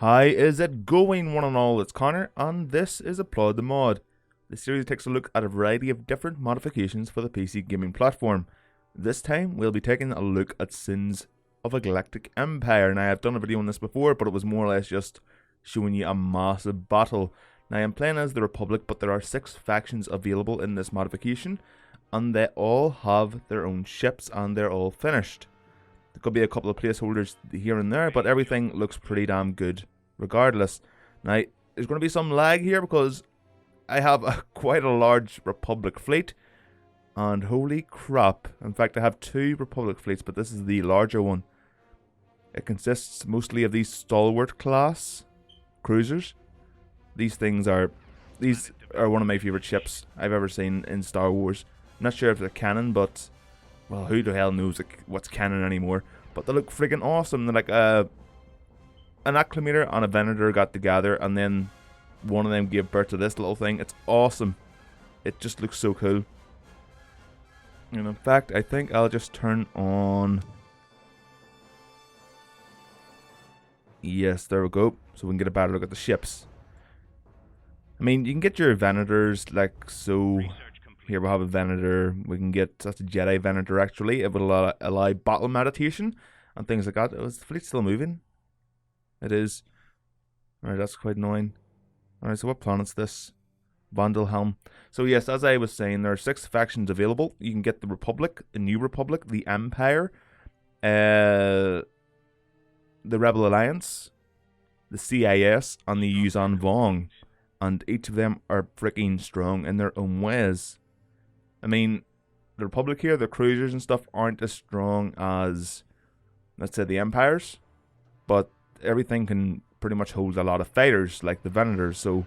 Hi, is it going one and all? It's Connor, and this is Applaud the Mod. The series takes a look at a variety of different modifications for the PC gaming platform. This time, we'll be taking a look at Sins of a Galactic Empire. Now, I've done a video on this before, but it was more or less just showing you a massive battle. Now, I'm playing as the Republic, but there are 6 factions available in this modification, and they all have their own ships, and they're all finished. There could be a couple of placeholders here and there, but everything looks pretty damn good regardless. Now, there's going to be some lag here because I have quite a large Republic fleet, and holy crap, in fact I have 2 Republic fleets, but this is the larger one. It consists mostly of these stalwart class cruisers. These are one of my favourite ships I've ever seen in Star Wars. I'm not sure if they're canon, but well, who the hell knows what's canon anymore? But they look friggin' awesome. They're like an acclimator and a venator got together, and then one of them gave birth to this little thing. It's awesome. It just looks so cool. And in fact, I think I'll just turn on... Yes, there we go. So we can get a better look at the ships. I mean, you can get your venators like so. Here we have a venator. We can get, that's a Jedi venator actually. It would allow battle meditation and things like that. Is the fleet still moving? It is. Alright, that's quite annoying. Alright, so what planet's this? Vandelhelm. So yes, as I was saying, there are 6 factions available. You can get the Republic, the New Republic, the Empire, the Rebel Alliance, the CIS, and the Yuuzhan Vong. And each of them are freaking strong in their own ways. I mean, the Republic here, the cruisers and stuff aren't as strong as, let's say, the Empires. But everything can pretty much hold a lot of fighters, like the Venators. So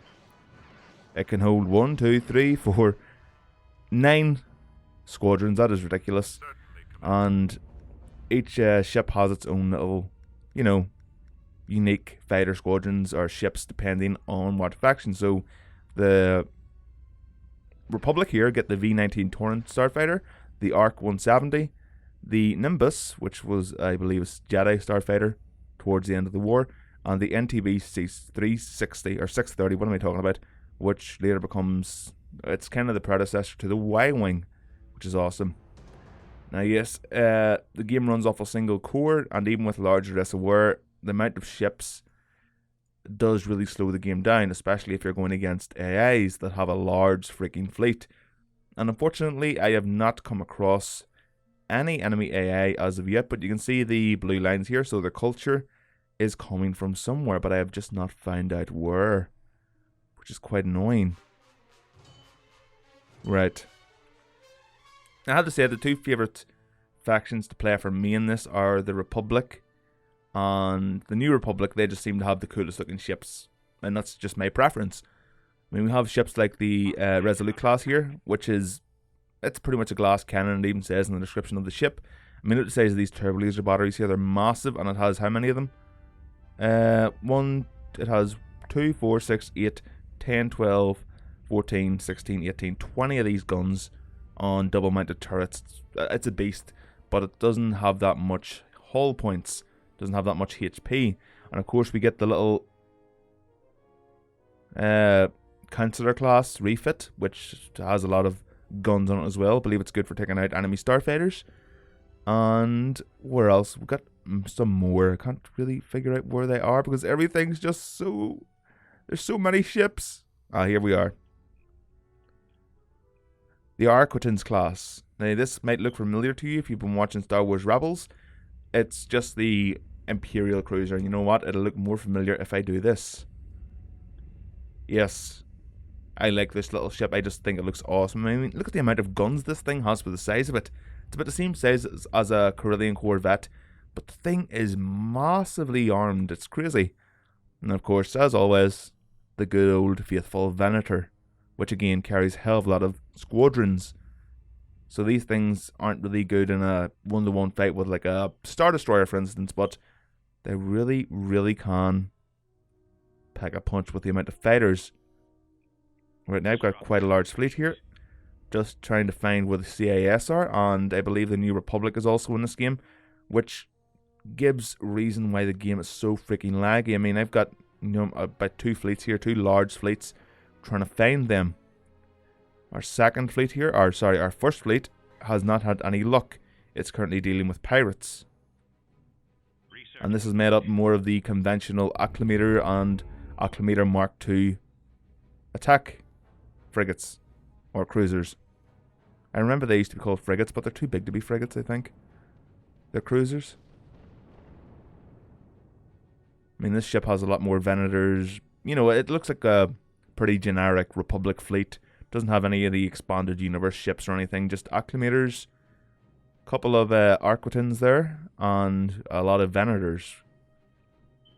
it can hold 1, 2, 3, 4, 9 squadrons. That is ridiculous. And each ship has its own little, unique fighter squadrons or ships depending on what faction. So the Republic here get the V-19 Torrent starfighter, the ARC 170, the Nimbus, which was, I believe, a Jedi starfighter towards the end of the war, and the NTB 360 or 630. What am I talking about? Which later becomes, it's kind of the predecessor to the Y-wing, which is awesome. Now, yes, the game runs off a single core, and even with larger reservoir, the amount of ships does really slow the game down, especially if you're going against AIs that have a large freaking fleet. And unfortunately, I have not come across any enemy AI as of yet, but you can see the blue lines here, so their culture is coming from somewhere, but I have just not found out where, which is quite annoying. Right. I have to say the 2 favourite factions to play for me in this are the Republic and the New Republic. They just seem to have the coolest looking ships, and that's just my preference. I mean, we have ships like the Resolute class here, which is, it's pretty much a glass cannon. It even says in the description of the ship. I mean, it says these turbo laser batteries here, they're massive, and it has how many of them? It has 2, 4, 6, 8, 10, 12, 14, 16, 18, 20 of these guns on double mounted turrets. It's a beast, but it doesn't have that much hull points, doesn't have that much HP. And of course we get the little Counselor class refit, which has a lot of guns on it as well. I believe it's good for taking out enemy starfighters. And where else? We've got some more. I can't really figure out where they are because everything's just so, there's so many ships. Ah, here we are. The Arquitans class. Now this might look familiar to you if you've been watching Star Wars Rebels. It's just the Imperial cruiser, and you know what? It'll look more familiar if I do this. Yes, I like this little ship. I just think it looks awesome. I mean, look at the amount of guns this thing has for the size of it. It's about the same size as a Corellian Corvette, but the thing is massively armed. It's crazy. And of course, as always, the good old faithful Venator, which again carries a hell of a lot of squadrons. So these things aren't really good in a one-to-one fight with like a Star Destroyer, for instance, but they really, really can pack a punch with the amount of fighters. Right now I've got quite a large fleet here. Just trying to find where the CIS are, and I believe the New Republic is also in this game, which gives reason why the game is so freaking laggy. I mean, I've got You know, about 2 fleets here, 2 large fleets, trying to find them. Our second fleet here, our first fleet, has not had any luck. It's currently dealing with pirates. And this is made up more of the conventional Acclamator and Acclamator Mark II attack frigates or cruisers. I remember they used to be called frigates, but they're too big to be frigates, I think. They're cruisers. I mean, this ship has a lot more Venators. You know, it looks like a pretty generic Republic fleet. Doesn't have any of the expanded universe ships or anything. Just Acclamators. Couple of Arquitins there. And a lot of Venators.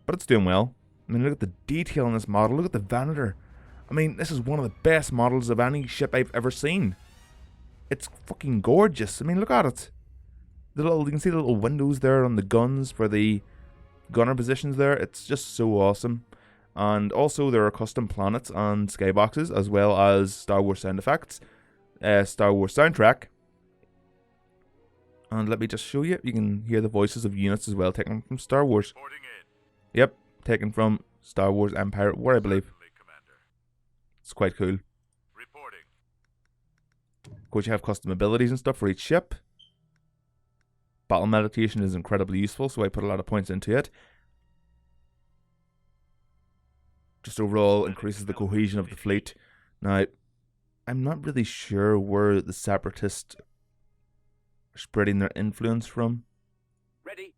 But it's doing well. I mean, look at the detail in this model. Look at the Venator. I mean, this is one of the best models of any ship I've ever seen. It's fucking gorgeous. I mean, look at it. You can see the little windows there on the guns for the gunner positions there. It's just so awesome. And also there are custom planets and skyboxes, as well as Star Wars sound effects, Star Wars soundtrack. And let me just show you. You can hear the voices of units as well, taken from Star Wars. Yep, taken from Star Wars Empire at War, I believe. It's quite cool. Of course, you have custom abilities and stuff for each ship. Battle meditation is incredibly useful, so I put a lot of points into it. Just overall increases the cohesion of the fleet. Now, I'm not really sure where the Separatists are spreading their influence from. Ready.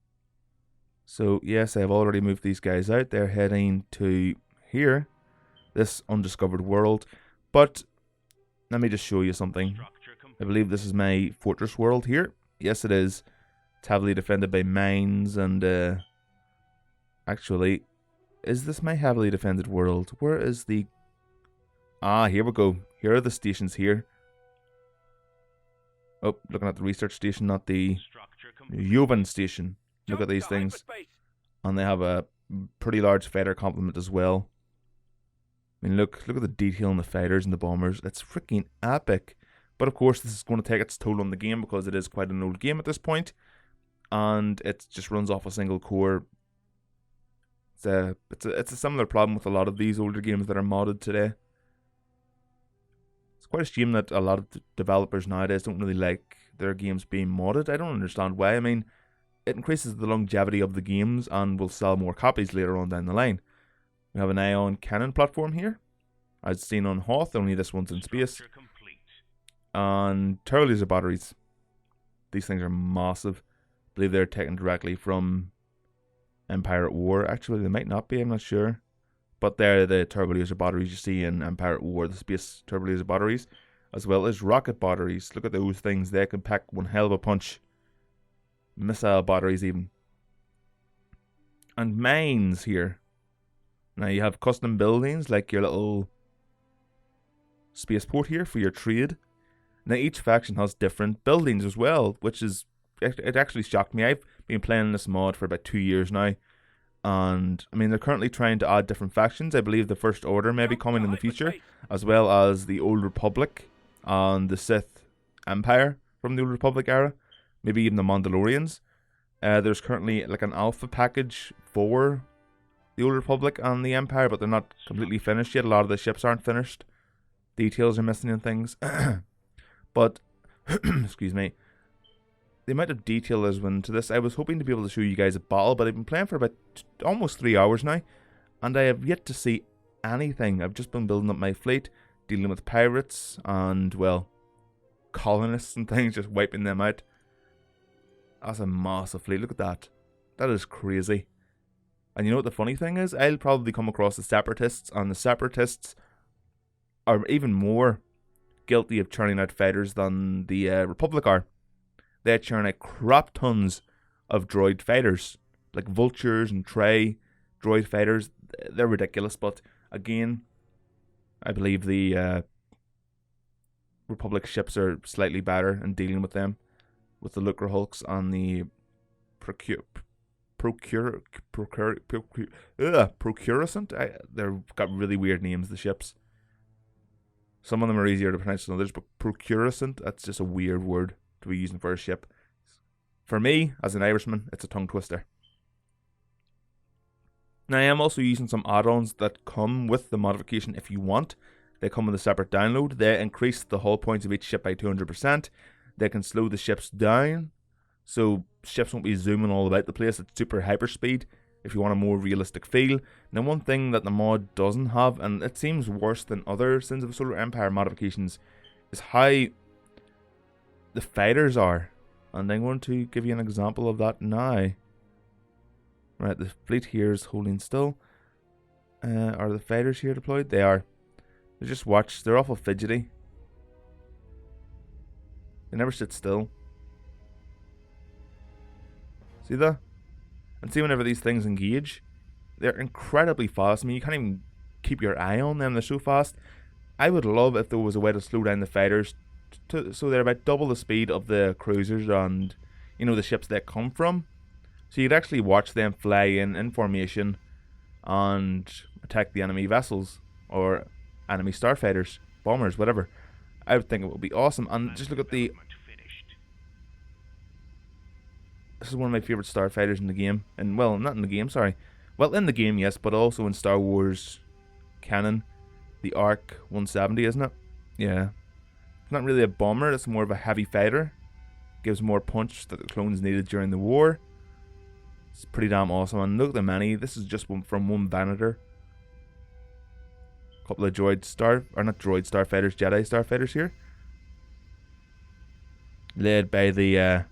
So, yes, I've already moved these guys out. They're heading to here, this undiscovered world. But, let me just show you something. I believe this is my fortress world here. Yes, it is. It's heavily defended by mines and, actually, is this my heavily defended world? Where is the... Ah, here we go. Here are the stations here. Oh, looking at the research station, not the Jovan station. Look at these things. And they have a pretty large fighter complement as well. I mean, look at the detail in the fighters and the bombers. It's freaking epic. But of course, this is going to take its toll on the game because it is quite an old game at this point. And it just runs off a single core. It's a similar problem with a lot of these older games that are modded today. It's quite a shame that a lot of developers nowadays don't really like their games being modded. I don't understand why. I mean, it increases the longevity of the games and will sell more copies later on down the line. We have an ion cannon platform here, as seen on Hoth, only this one's in space. And turbo laser batteries. These things are massive. I believe they're taken directly from Empire at War. Actually, they might not be, I'm not sure. But they're the turbo laser batteries you see in Empire at War, the space turbo laser batteries, as well as rocket batteries. Look at those things, they can pack one hell of a punch. Missile batteries even. And mines here. Now you have custom buildings like your little spaceport here for your trade. Now each faction has different buildings as well, which is, it actually shocked me. I've been playing this mod for about 2 years now. And, I mean, they're currently trying to add different factions. I believe the First Order may be coming in the future, as well as the Old Republic and the Sith Empire from the Old Republic era. Maybe even the Mandalorians. There's currently like an alpha package for the Old Republic and the Empire, but they're not completely finished yet. A lot of the ships aren't finished. Details are missing and things. But, excuse me, the amount of detail that went into this, I was hoping to be able to show you guys a battle, but I've been playing for about almost 3 hours now, and I have yet to see anything. I've just been building up my fleet, dealing with pirates, and, well, colonists and things, just wiping them out. That's a massive fleet, look at that. That is crazy. And you know what the funny thing is? I'll probably come across the Separatists, and the Separatists are even more guilty of churning out fighters than the Republic are. They churn out crap tons of droid fighters, like vultures and Trey droid fighters. They're ridiculous, but again, I believe the Republic ships are slightly better in dealing with them, with the Lucre Hulks and the Procurusant. They've got really weird names, the ships. Some of them are easier to pronounce than others, but Procurusant, that's just a weird word to be using for a ship. For me, as an Irishman, it's a tongue twister. Now I am also using some add-ons that come with the modification if you want. They come with a separate download. They increase the hull points of each ship by 200%. They can slow the ships down, so ships won't be zooming all about the place at super hyperspeed if you want a more realistic feel. Now one thing that the mod doesn't have, and it seems worse than other Sins of Solar Empire modifications, is how the fighters are. And I'm going to give you an example of that now. Right, the fleet here is holding still. Are the fighters here deployed? They are. They just watch. They're awful fidgety. They never sit still. See that? And see whenever these things engage, they're incredibly fast. I mean, you can't even keep your eye on them. They're so fast. I would love if there was a way to slow down the fighters so they're about double the speed of the cruisers and, you know, the ships they come from. So you'd actually watch them fly in formation and attack the enemy vessels or enemy starfighters, bombers, whatever. I would think it would be awesome. And just look at the... This is one of my favourite starfighters in the game. And, well, not in the game, sorry. Well, in the game, yes, but also in Star Wars canon. The Arc 170, isn't it? Yeah. It's not really a bomber, it's more of a heavy fighter. Gives more punch that the clones needed during the war. It's pretty damn awesome. And look at the many. This is just from one Venator. A couple of starfighters, Jedi starfighters here. Led by the, you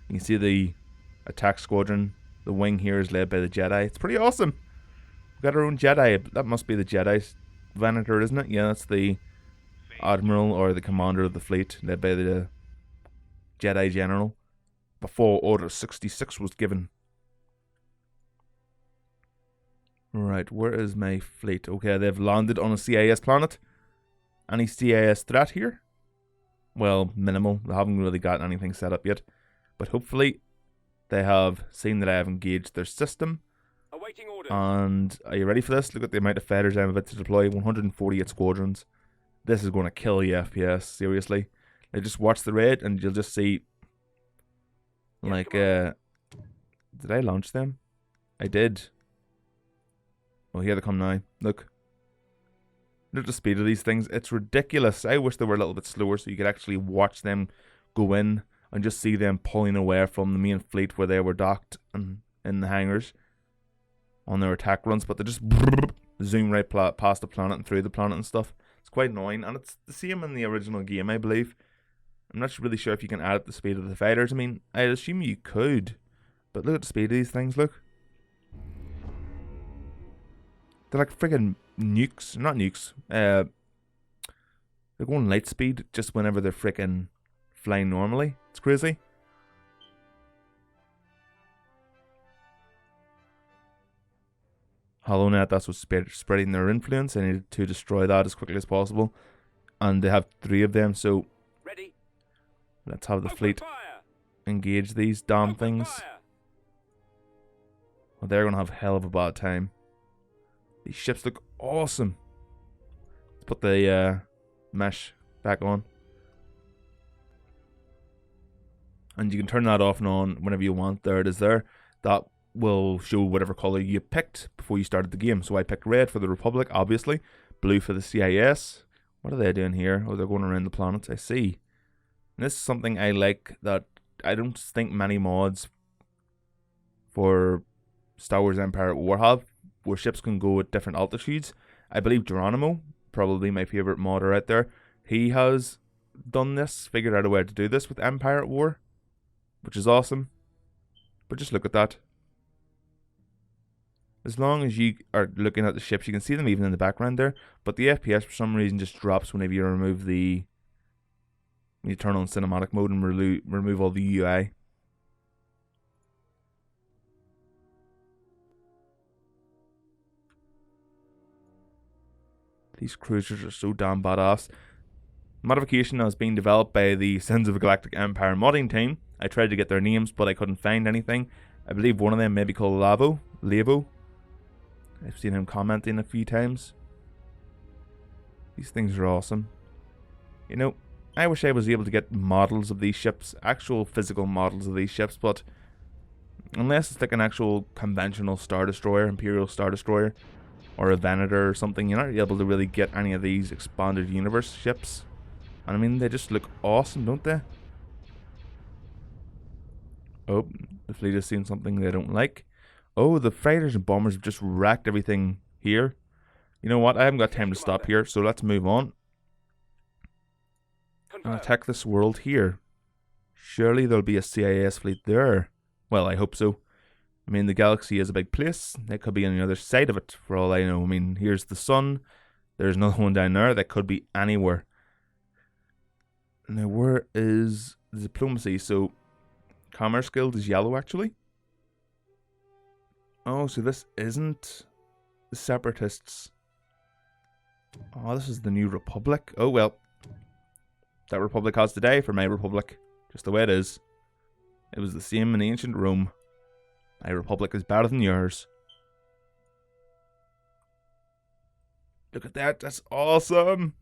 can see the attack squadron. The wing here is led by the Jedi. It's pretty awesome. We've got our own Jedi. That must be the Jedi Venator, isn't it? Yeah, that's the Admiral or the commander of the fleet, led by the Jedi General, before Order 66 was given. Right, where is my fleet? Okay, they've landed on a CIS planet. Any CIS threat here? Well, minimal. They haven't really got anything set up yet. But hopefully they have seen that I have engaged their system. Awaiting orders. And are you ready for this? Look at the amount of fighters I'm about to deploy. 148 squadrons. This is going to kill you, FPS. Seriously. Now just watch the raid and you'll just see... Like, did I launch them? I did. Oh, here they come now. Look. Look at the speed of these things. It's ridiculous. I wish they were a little bit slower so you could actually watch them go in and just see them pulling away from the main fleet where they were docked and in the hangars on their attack runs. But they just zoom right past the planet and through the planet and stuff. It's quite annoying. And it's the same in the original game, I believe. I'm not really sure if you can add up the speed of the fighters. I mean, I assume you could. But look at the speed of these things, look. They're like friggin' nukes. Not nukes. They're going light speed just whenever they're frickin' flying normally. It's crazy. HoloNet, that's what's spreading their influence. I need to destroy that as quickly as possible. And they have 3 of them, so... Ready. Let's have the fleet engage these damn things. Well, they're going to have hell of a bad time. These ships look awesome. Let's put the mesh back on. And you can turn that off and on whenever you want. There it is there. That will show whatever colour you picked before you started the game. So I picked red for the Republic, obviously. Blue for the CIS. What are they doing here? Oh, they're going around the planets. I see. And this is something I like that I don't think many mods for Star Wars Empire at War have, where ships can go at different altitudes. I believe Geronimo, probably my favourite modder out there, he has done this, figured out a way to do this with Empire at War, which is awesome. But just look at that. As long as you are looking at the ships, you can see them even in the background there, but the FPS for some reason just drops whenever you remove the... when you turn on cinematic mode and remove all the UI. These cruisers are so damn badass. Modification has been developed by the Sins of Galactic Empire modding team. I tried to get their names, but I couldn't find anything. I believe one of them may be called Lavo. I've seen him commenting a few times. These things are awesome. You know, I wish I was able to get models of these ships, actual physical models of these ships, but Unless it's like an actual conventional Star Destroyer, Imperial Star Destroyer, or a Venator or something, you're not able to really get any of these expanded universe ships. And I mean, they just look awesome, don't they? Oh, the fleet has seen something they don't like. Oh, the fighters and bombers have just wrecked everything here. You know what? I haven't got time to stop here, so let's move on. And attack this world here. Surely there'll be a CIS fleet there. Well, I hope so. I mean, the galaxy is a big place. It could be on the other side of it, for all I know. I mean, here's the sun. There's another one down there. That could be anywhere. Now, where is the diplomacy? So, Commerce Guild is yellow, actually. Oh, so this isn't the Separatists. Oh, this is the New Republic. Oh, well. That Republic has today for my Republic. Just the way it is. It was the same in ancient Rome. My Republic is better than yours. Look at that. That's awesome.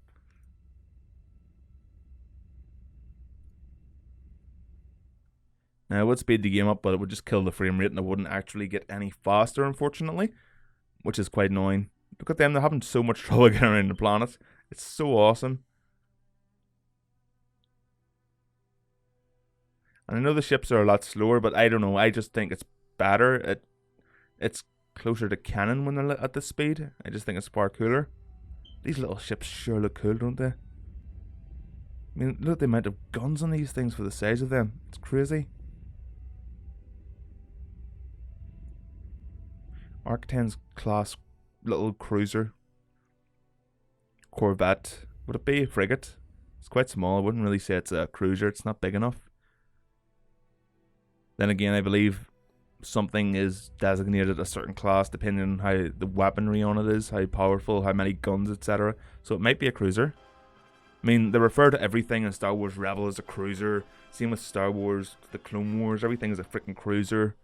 Now, I would speed the game up, but it would just kill the frame rate and it wouldn't actually get any faster, unfortunately. Which is quite annoying. Look at them. They're having so much trouble getting around the planet. It's so awesome. And I know the ships are a lot slower, but I don't know. I just think it's better. It's closer to cannon when they're at this speed. I just think it's far cooler. These little ships sure look cool, don't they? I mean, look at the amount of guns on these things for the size of them. It's crazy. Mark 10's class little cruiser. Corvette. Would it be a frigate? It's quite small. I wouldn't really say it's a cruiser. It's not big enough. Then again, I believe something is designated a certain class depending on how the weaponry on it is, how powerful, how many guns, etc. So it might be a cruiser. I mean, they refer to everything in Star Wars Rebel as a cruiser. Same with Star Wars, the Clone Wars, everything is a freaking cruiser.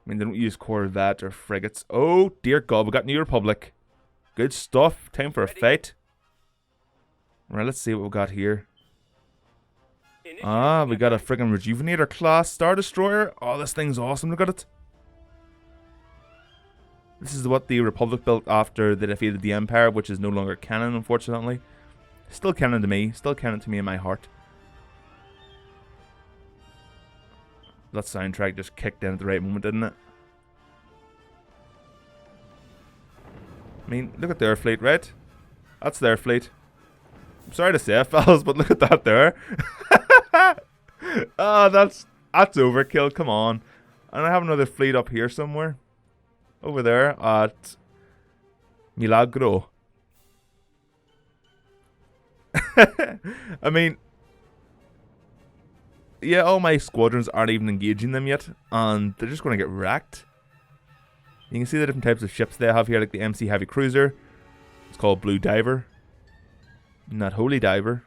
I mean, they don't use Corvette or frigates. Oh, dear God, we got New Republic. Good stuff. Time for a fight. Right, let's see what we got here. Ah, we got a friggin' Rejuvenator class Star Destroyer. Oh, this thing's awesome. Look at it. This is what the Republic built after they defeated the Empire, which is no longer canon, unfortunately. Still canon to me. Still canon to me in my heart. That soundtrack just kicked in at the right moment, didn't it? I mean, look at their fleet, right? That's their fleet. I'm sorry to say it, fellas, but look at that there. Oh, that's overkill. Come on. And I have another fleet up here somewhere. Over there at Milagro. I mean, yeah, all my squadrons aren't even engaging them yet, and they're just going to get wrecked. You can see the different types of ships they have here, like the MC Heavy Cruiser. It's called Blue Diver. Not Holy Diver.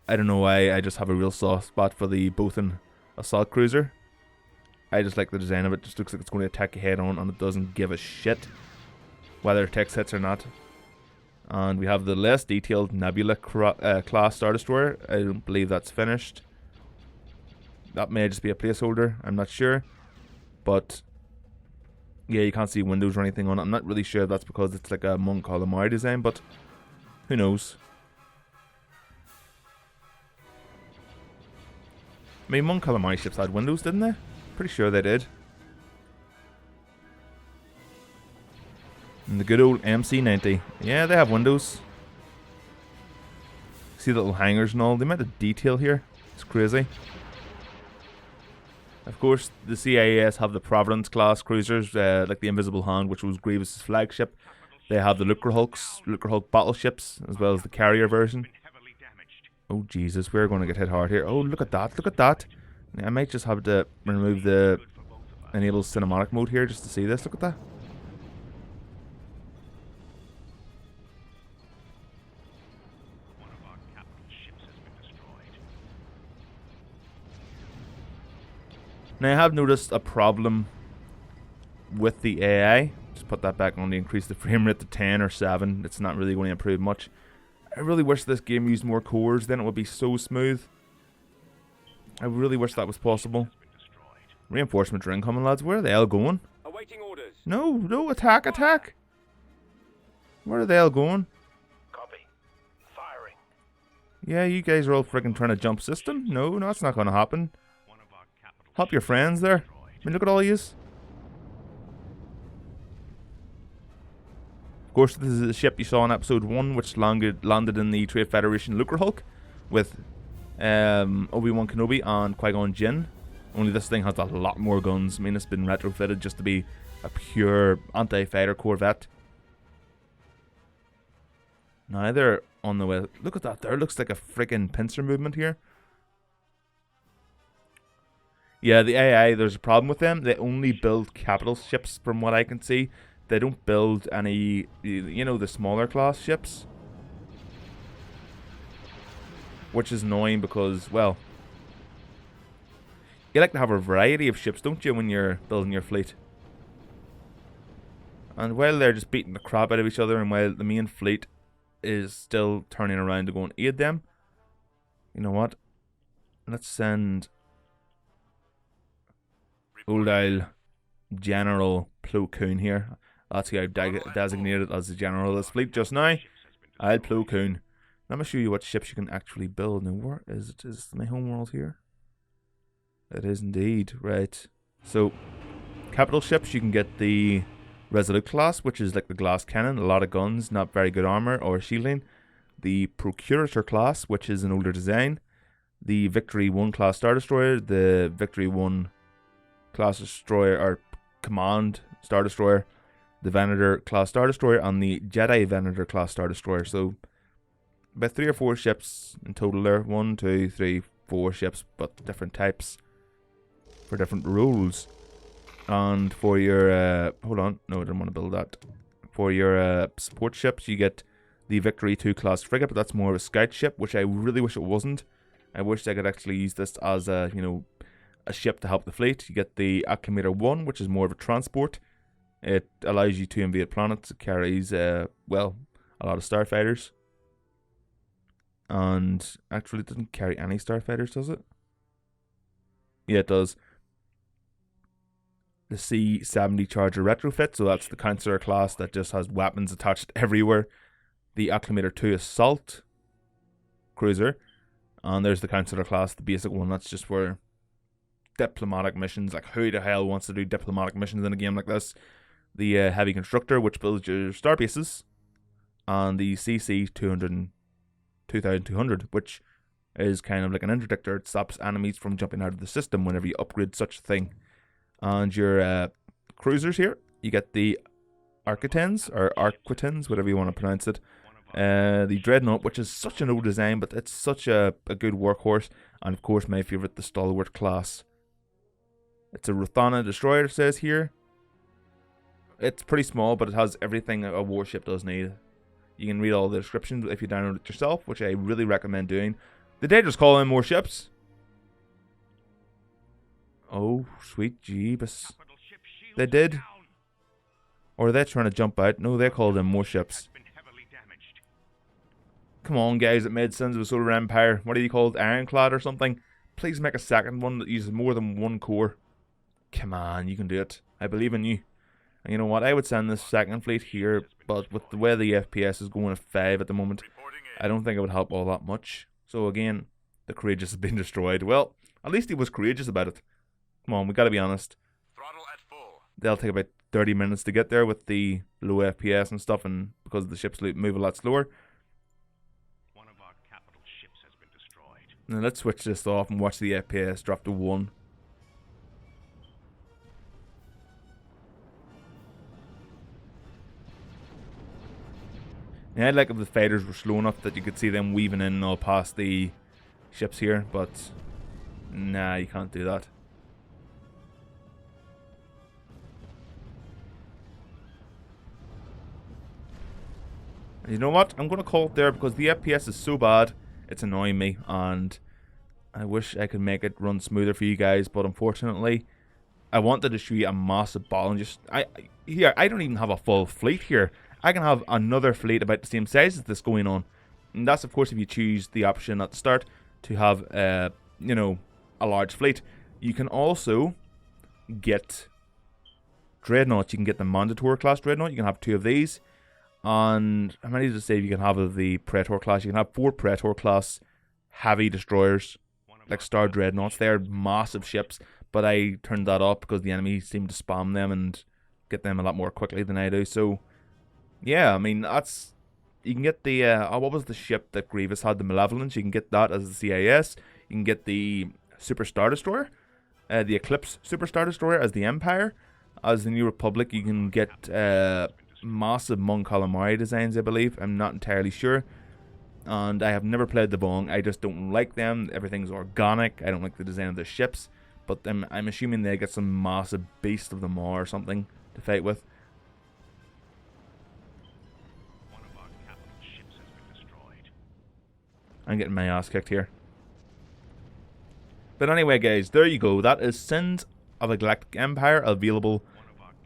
I don't know why, I just have a real soft spot for the Bothan Assault Cruiser. I just like the design of it. It just looks like it's going to attack you head on, and it doesn't give a shit whether it takes hits or not. And we have the less detailed Nebula class Star Destroyer. I don't believe that's finished. That may just be a placeholder, I'm not sure. But yeah, you can't see windows or anything on it. I'm not really sure if that's because it's like a Mon Calamari design, but who knows. I mean, Mon Calamari ships had windows, didn't they? Pretty sure they did. And the good old MC-90. Yeah, they have windows. See the little hangars and all. The amount of detail here. It's crazy. Of course, the CIS have the Providence class cruisers, like the Invisible Hand, which was Grievous's flagship. They have the Lucre Hulk battleships, as well as the carrier version. Oh Jesus, we're going to get hit hard here. Oh, look at that, look at that. I might just have to remove the enable cinematic mode here just to see this. Look at that. Now I have noticed a problem with the AI. Just put that back on to increase the frame rate to 10 or 7. It's not really going to improve much. I really wish this game used more cores, then it would be so smooth. I really wish that was possible. Reinforcements are incoming, lads. Where are they all going? Awaiting orders. No, no, attack, attack! Where are they all going? Copy. Firing. Yeah, you guys are all freaking trying to jump system? No, that's not going to happen. Help your friends there. I mean, look at all yous. Of course, this is the ship you saw in episode 1, which landed in the Trade Federation Lucre Hulk with Obi-Wan Kenobi and Qui-Gon Jinn. Only this thing has a lot more guns. I mean, it's been retrofitted just to be a pure anti-fighter corvette. Now they're on the way. Look at that there. Looks like a freaking pincer movement here. Yeah, the AI, there's a problem with them. They only build capital ships from what I can see. They don't build any, you know, the smaller class ships. Which is annoying because, well, you like to have a variety of ships, don't you, when you're building your fleet? And while they're just beating the crap out of each other and while the main fleet is still turning around to go and aid them, you know what? Let's send old old General Plo Koon here. That's who I've designated as the general of this fleet just now. I'll Plo Koon. Let me show you what ships you can actually build. Now, where is it? Is my home world here? It is indeed. Right. So, capital ships, you can get the Resolute class, which is like the glass cannon, a lot of guns, not very good armor or shielding. The Procurator class, which is an older design. The Victory 1 class Star Destroyer, the Victory 1 class Destroyer, or Command Star Destroyer, the Venator class Star Destroyer, and the Jedi Venator class Star Destroyer. So, about 3 or 4 ships in total there. 1, 2, 3, 4 ships, but different types for different roles. And for your, hold on, no, I didn't want to build that. For your support ships, you get the Victory 2 class frigate, but that's more of a scout ship, which I really wish it wasn't. I wish I could actually use this as a, you know, a ship to help the fleet. You get the Acclimator 1, which is more of a transport. It allows you to invade planets. It carries, well, a lot of starfighters. And actually, it doesn't carry any starfighters, does it? Yeah, it does. The C-70 Charger retrofit, so that's the Counselor class that just has weapons attached everywhere. The Acclimator 2 Assault Cruiser. And there's the Counselor class, the basic one. That's just for diplomatic missions. Like, who the hell wants to do diplomatic missions in a game like this? The Heavy Constructor, which builds your star bases. And the CC 2200, which is kind of like an interdictor. It stops enemies from jumping out of the system whenever you upgrade such a thing. And your cruisers here, you get the Arquitens, or Arquitens, whatever you want to pronounce it. The Dreadnought, which is such an old design, but it's such a good workhorse. And of course, my favourite, the Stalwart class. It's a Rothana destroyer, it says here. It's pretty small, but it has everything a warship does need. You can read all the descriptions if you download it yourself, which I really recommend doing. Did they just call in more ships? Oh, sweet Jeebus. They did? Or are they trying to jump out? No, they called in more ships. Come on, guys at Mid-Sins of the Solar Empire. What are you called? Ironclad or something? Please make a second one that uses more than one core. Come on, you can do it. I believe in you. And you know what? I would send this second fleet here, but with the way the FPS is going at 5 at the moment, I don't think it would help all that much. So again, the Courageous has been destroyed. Well, at least he was courageous about it. Come on, we gotta be honest. Throttle at full. They'll take about 30 minutes to get there with the low FPS and stuff, and because the ships move a lot slower. One of our capital ships has been destroyed. Now let's switch this off and watch the FPS drop to 1. Yeah, I'd like if the fighters were slow enough that you could see them weaving in all past the ships here, but nah, you can't do that. And you know what? I'm going to call it there because the FPS is so bad, it's annoying me, and I wish I could make it run smoother for you guys, but unfortunately, I wanted to show you a massive ball and just... I don't even have a full fleet here. I can have another fleet about the same size as this going on. And that's, of course, if you choose the option at the start to have, you know, a large fleet. You can also get dreadnoughts. You can get the Manticore class dreadnought. You can have 2 of these. And how many does it say you can have of the Praetor class? You can have 4 Praetor class heavy destroyers, like Star Dreadnoughts. They're massive ships, but I turned that off because the enemy seemed to spam them and get them a lot more quickly than I do. So, yeah, I mean, that's... You can get the... what was the ship that Grievous had? The Malevolence. You can get that as the CIS. You can get the Super Star Destroyer. The Eclipse Super Star Destroyer as the Empire. As the New Republic, you can get massive Mon Calamari designs, I believe. I'm not entirely sure. And I have never played the Vong. I just don't like them. Everything's organic. I don't like the design of the ships. But I'm assuming they get some massive beast of the Maw or something to fight with. One of our capital ships has been destroyed. I'm getting my ass kicked here. But anyway, guys, there you go. That is Sins of a Galactic Empire available.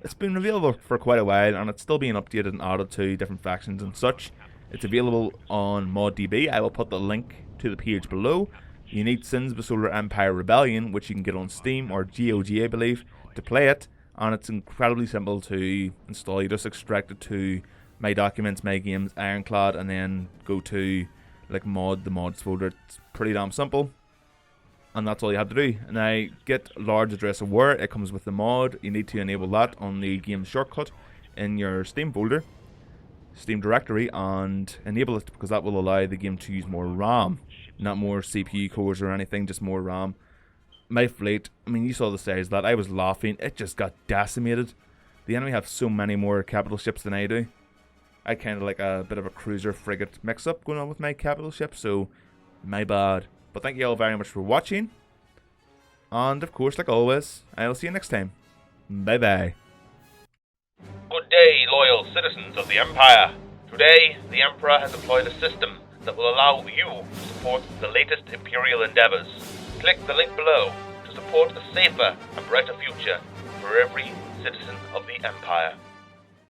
It's been available for quite a while, and it's still being updated and added to different factions and such. It's available on ModDB. I will put the link to the page below. You need Sins of a Solar Empire Rebellion, which you can get on Steam or GOG, I believe, to play it. And it's incredibly simple to install. You just extract it to My Documents, My Games, Ironclad, and then go to like the mods folder. It's pretty damn simple. And that's all you have to do. And I get large address aware. It comes with the mod. You need to enable that on the game shortcut in your Steam folder, Steam directory, and enable it because that will allow the game to use more RAM, not more CPU cores or anything, just more RAM. My fleet, I mean, you saw the size of that. I was laughing. It just got decimated. The enemy have so many more capital ships than I do. I kind of like a bit of a cruiser frigate mix-up going on with my capital ship, so my bad. But thank you all very much for watching. And of course, like always, I'll see you next time. Bye bye. Good day, loyal citizens of the Empire. Today, the Emperor has employed a system that will allow you to support the latest Imperial endeavors. Click the link below to support a safer and brighter future for every citizen of the Empire.